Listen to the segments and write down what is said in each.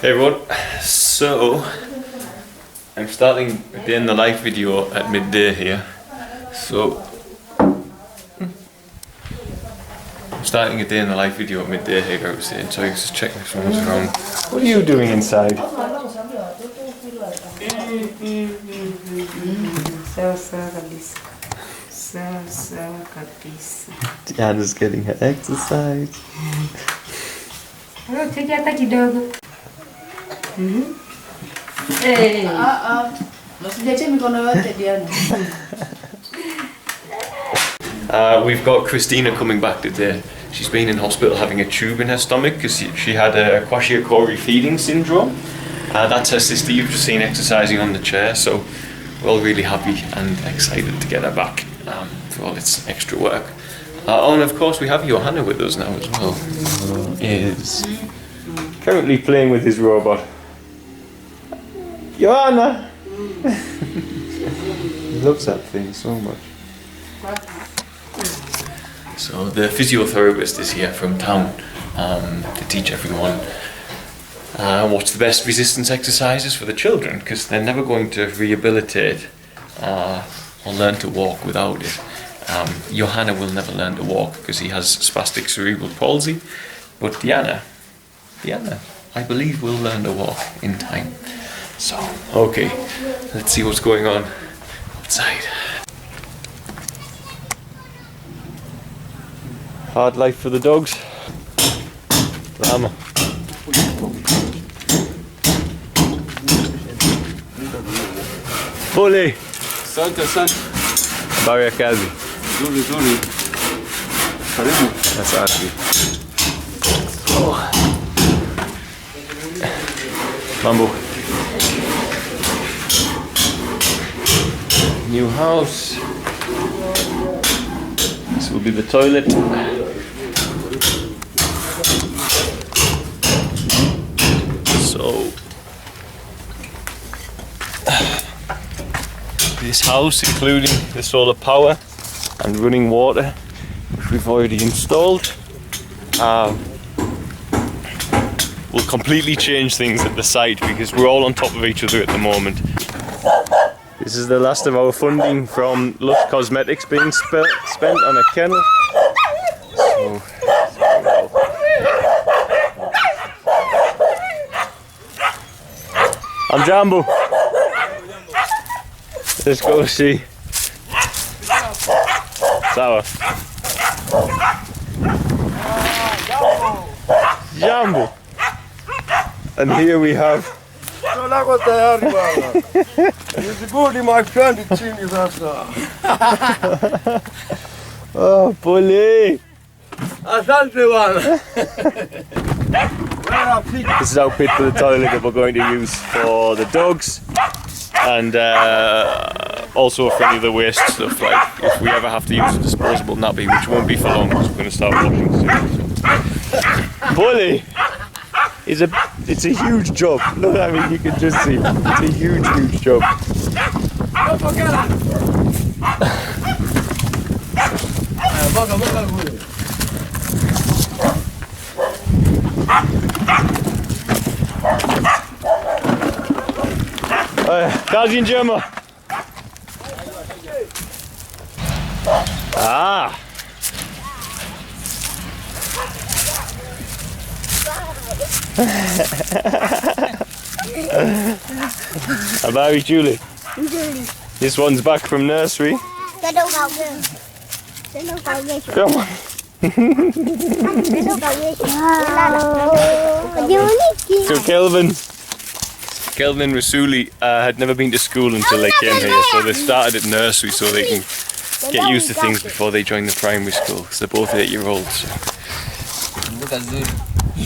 Hey everyone, so I'm starting a day in the life video at midday here. So I'm starting a day in the life video at midday here, I was saying, so I just check if someone's around. What are you doing inside? Diana's getting her exercise. Hey. We've got Christina coming back today. She's been in hospital having a tube in her stomach because she had a kwashiorkor feeding syndrome. That's her sister you've just seen exercising on the chair, so we're all really happy and excited to get her back for all its extra work. And of course we have Johanna with us now as well, who is currently playing with his robot. Johanna! He loves that thing so much. So the physiotherapist is here from town to teach everyone what's the best resistance exercises for the children, because they're never going to rehabilitate or learn to walk without it. Johanna will never learn to walk because he has spastic cerebral palsy, but Diana, I believe will learn to walk in time. So, okay, let's see what's going on outside. Hard life for the dogs. Lama. Bully. Santa. Baria kazi. Zuri. Karibu. Asante. Mambo. New house. This will be the toilet. So this house, including the solar power and running water, which we've already installed, will completely change things at the site because we're all on top of each other at the moment. This is the last of our funding from Lush Cosmetics being spent on a kennel. So, I'm Jambo. Let's go see. Sawa. Jambo. And here we have. Oh, bully! This is our pit for the toilet that we're going to use for the dogs, and also for any of the waste stuff, like if we ever have to use a disposable nappy, which won't be for long because we're going to start washing soon. So. Bully! It's a huge job. Look, I mean, you can just see. It's a huge job. Kazin Gemma. Ah. Habari Julie. This one's back from nursery. Come on. So Kelvin and Rasuli had never been to school until they came here, so they started at nursery so they can get used to things before they join the primary school, because they're both 8-year-olds.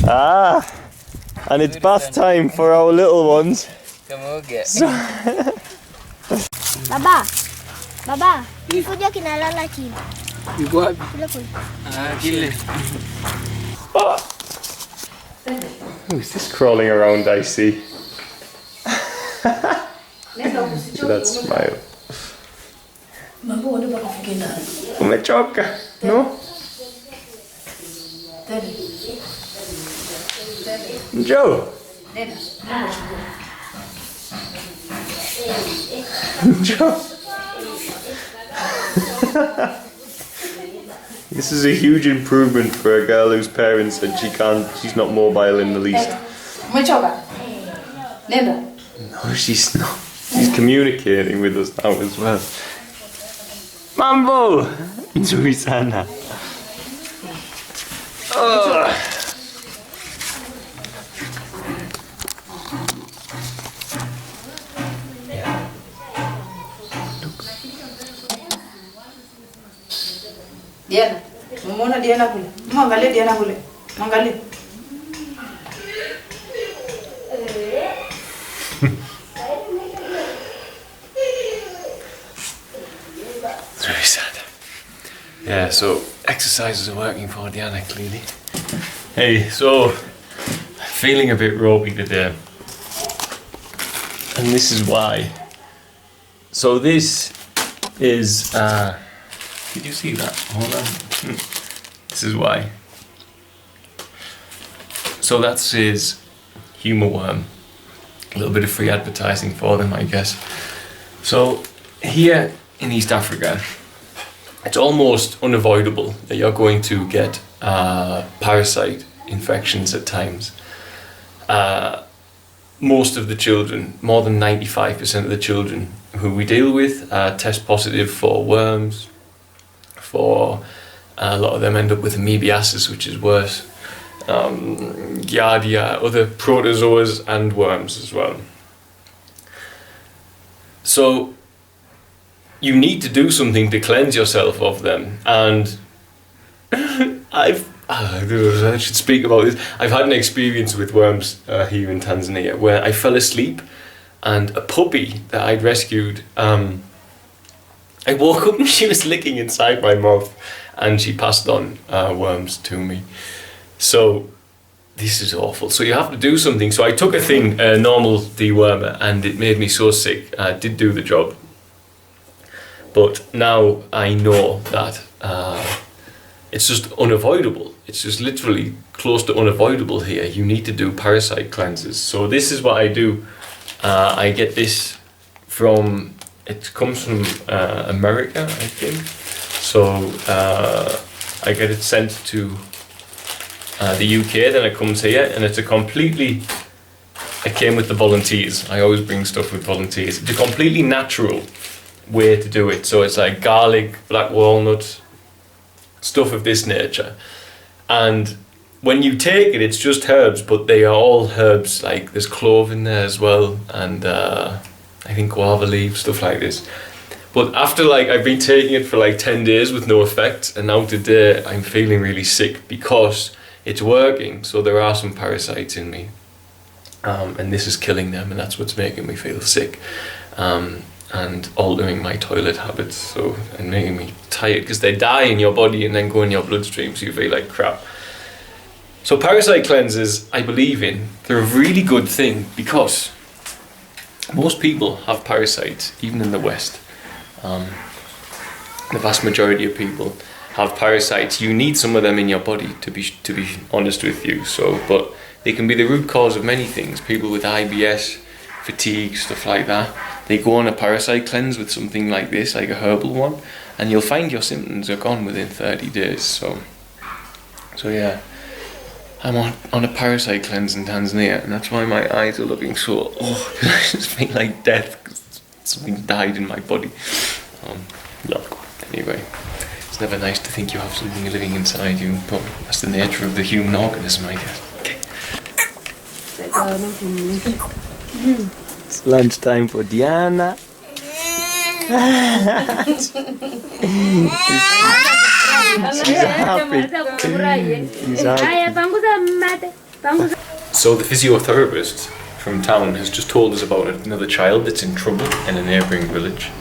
Ah, and it's bath time for our little ones. So Baba, kuja kinalala chini. Yuko wapi? Kile. Who's this crawling around, I see? To that smile. Umechoka? No? Joe? This is a huge improvement for a girl whose parents said she's not mobile in the least. No, she's not. She's communicating with us now as well. Mambo! Nzuri sana. Diana, umeona Diana kule? Mwangalie Diana kule. Mwangalie. It's very sad. Yeah, so exercises are working for Diana clearly. Hey, so feeling a bit ropey today. And this is why. So this is did you see that? Hold on. This is why. So that says humour worm. A little bit of free advertising for them, I guess. So here in East Africa, it's almost unavoidable that you're going to get parasite infections at times. Most of the children, more than 95% of the children who we deal with test positive for worms. For a lot of them end up with amoebiasis, which is worse. Giardia, other protozoas and worms as well. So you need to do something to cleanse yourself of them, and I should speak about this. I've had an experience with worms here in Tanzania where I fell asleep and a puppy that I'd rescued, I woke up and she was licking inside my mouth and she passed on worms to me. So this is awful. So you have to do something. So I took a normal dewormer, and it made me so sick. It did do the job. But now I know that it's just unavoidable. It's just literally close to unavoidable here. You need to do parasite cleanses. So this is what I do. I get this from, it comes from America, I think. So I get it sent to the UK, then it comes here, and it's a completely, it came with the volunteers. I always bring stuff with volunteers. It's a completely natural way to do it. So it's like garlic, black walnut, stuff of this nature. And when you take it, it's just herbs, but they are all herbs. Like there's clove in there as well, and I think guava leaves, stuff like this. But after I've been taking it for 10 days with no effect, and now today I'm feeling really sick because it's working. So there are some parasites in me, and this is killing them, and that's what's making me feel sick, and altering my toilet habits, and making me tired, because they die in your body and then go in your bloodstream, so you feel like crap. So parasite cleanses, I believe in. They're a really good thing because most people have parasites, even in the West. The vast majority of people have parasites. You need some of them in your body, to be honest with you. But they can be the root cause of many things. People with IBS, fatigue, stuff like that, they go on a parasite cleanse with something like this, like a herbal one, and you'll find your symptoms are gone within 30 days. So yeah, I'm on a parasite cleanse in Tanzania, and that's why my eyes are looking so, because I just feel like death, because something died in my body. Anyway, it's never nice to think you have something living inside you, but that's the nature of the human organism, I guess. Okay. It's lunchtime for Diana. She's happy. She's happy. So the physiotherapist from town has just told us about another child that's in trouble in a neighbouring village.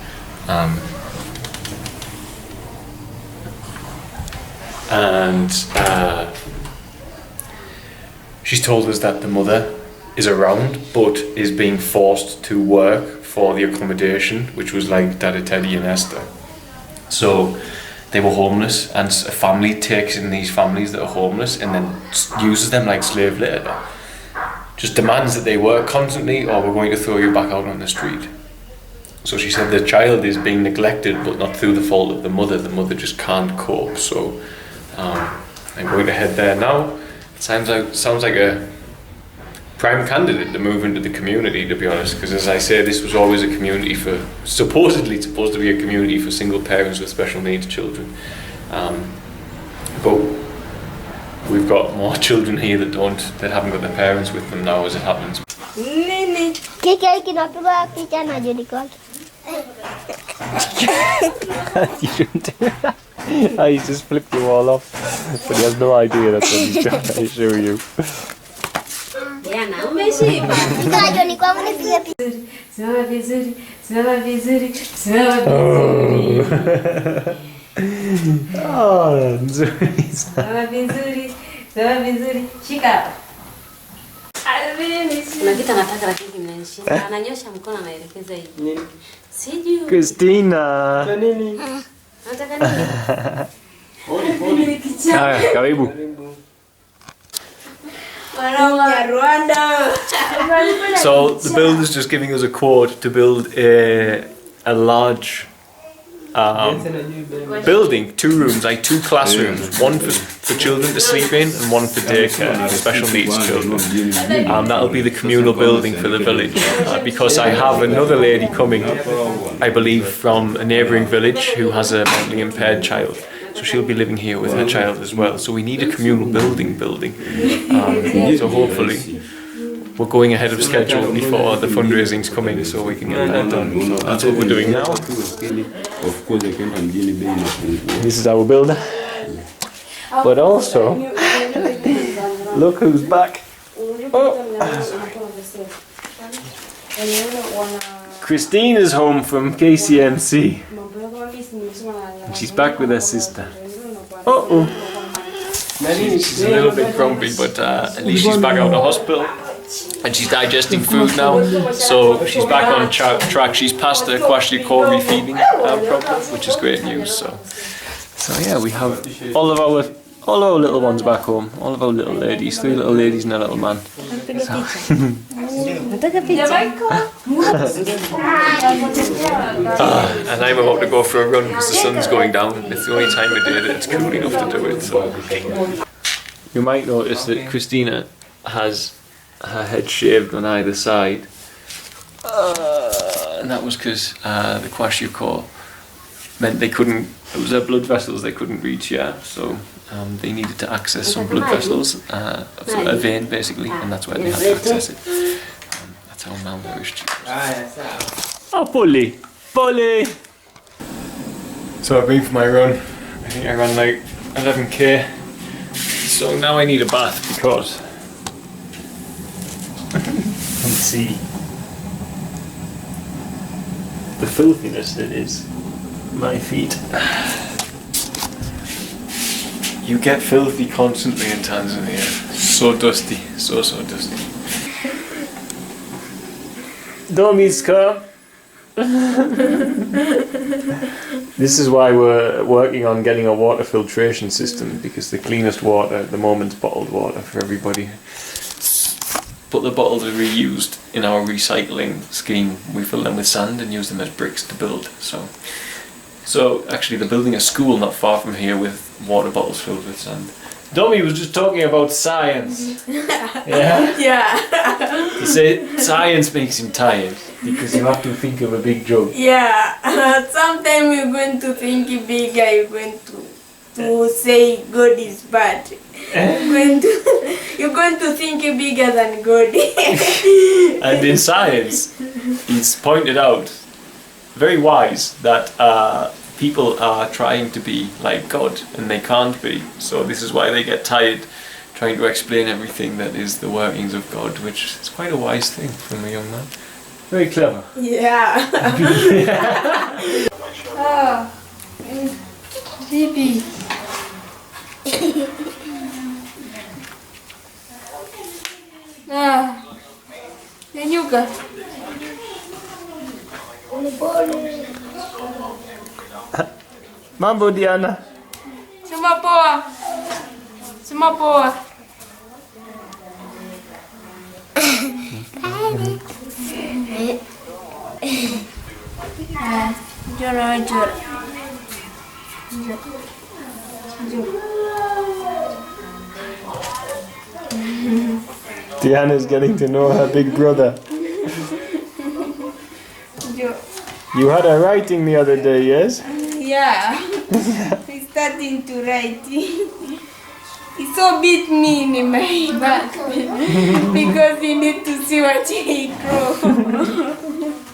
She's told us that the mother is around but is being forced to work for the accommodation, which was like Dada Teddy and Esther. So they were homeless, and a family takes in these families that are homeless and then uses them like slave labour. just demands that they work constantly, or we're going to throw you back out on the street. So she said the child is being neglected, but not through the fault of the mother. The mother just can't cope. So I'm going to head there now. It sounds like a prime candidate to move into the community, to be honest, because as I say, this was always a community for, supposedly supposed to be a community for single parents with special needs children. But we've got more children here that haven't got their parents with them now, as it happens. Kiki kinapigwa picha na Jody kwake. You shouldn't do that. He just flipped you all off, but he has no idea that's what he's trying to show you. Ika Jody kwangu nipige picha. Simama vizuri, simama vizuri, simama vizuri. Oh, nzuri. Simama vizuri, simama vizuri. Shika. Kuna kitu anataka lakini kimnanishinda. Ananyosha mkono anaelekeza hivi. Nini? Sijui. Christina. Nini? Anataka nini? Haya, karibu. So the builder's just giving us a quote to build a large building, 2 rooms, like 2 classrooms, one for children to sleep in and one for daycare for special needs children. That'll be the communal building for the village, because I have another lady coming, I believe, from a neighbouring village who has a mentally impaired child. So she'll be living here with her child as well. So we need a communal building. So hopefully we're going ahead of schedule before the fundraising's coming, so we can get that done. So that's what we're doing now. This is our builder. But also, look who's back. Oh. Christine is home from KCMC. And she's back with her sister. Uh-oh. She's a little bit grumpy, but at least she's back out of hospital. And she's digesting food now, so she's back on track. She's passed the kwashiorkor refeeding problem, which is great news. So yeah, we have all of our little ones back home, all of our little ladies, 3 little ladies and a little man. And I'm about to go for a run because the sun's going down. It's the only time of day that it's cool enough to do it. So you might notice that Christina has her head shaved on either side, and that was because the kwashiorkor meant they couldn't, it was their blood vessels they couldn't reach, so they needed to access some blood vessels, so a vein basically, and that's where they had to access it. That's how malnourished she was. Oh, Polly! So I've been for my run. I think I ran like 11k. So now I need a bath because let's see the filthiness that is my feet. You get filthy constantly in Tanzania. So dusty, so dusty. Domiska. This is why we're working on getting a water filtration system, because the cleanest water at the moment is bottled water for everybody. But the bottles are reused in our recycling scheme. We fill them with sand and use them as bricks to build. So actually they're building a school not far from here with water bottles filled with sand. Domi was just talking about science. Yeah? Yeah. He said science makes him tired because you have to think of a big joke. Yeah. Sometimes you're going to think bigger, you're going to say God is bad. You're going to think bigger than God. And in science, it's pointed out, very wise, that people are trying to be like God and they can't be. So this is why they get tired trying to explain everything that is the workings of God, which is quite a wise thing from a young man. Very clever. Yeah. Bibi. Nyanyuka. Mambo Diana. Sema poa. Sema poa. Diana's getting to know her big brother. You had a writing the other day, yes? Yeah. He's starting to write. He so beat me in my back because he need to see what he draw.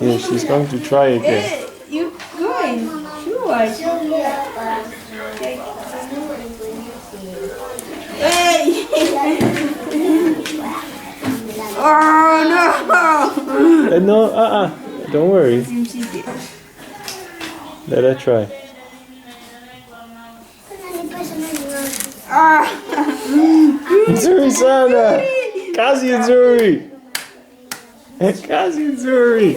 Yeah, she's going to try again. Hey, you going? Sure. Hey. Oh no. No, don't worry. Let her try. Nzuri sana! Kazi nzuri! Kazi nzuri!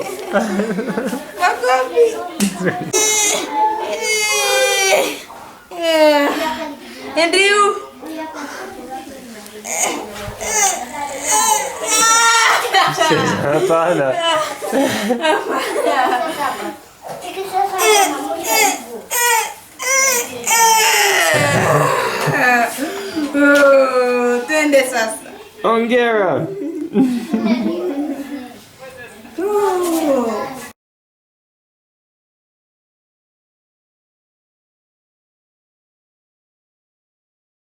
And you? Hapana. Twende sasa. Ongera! Oh.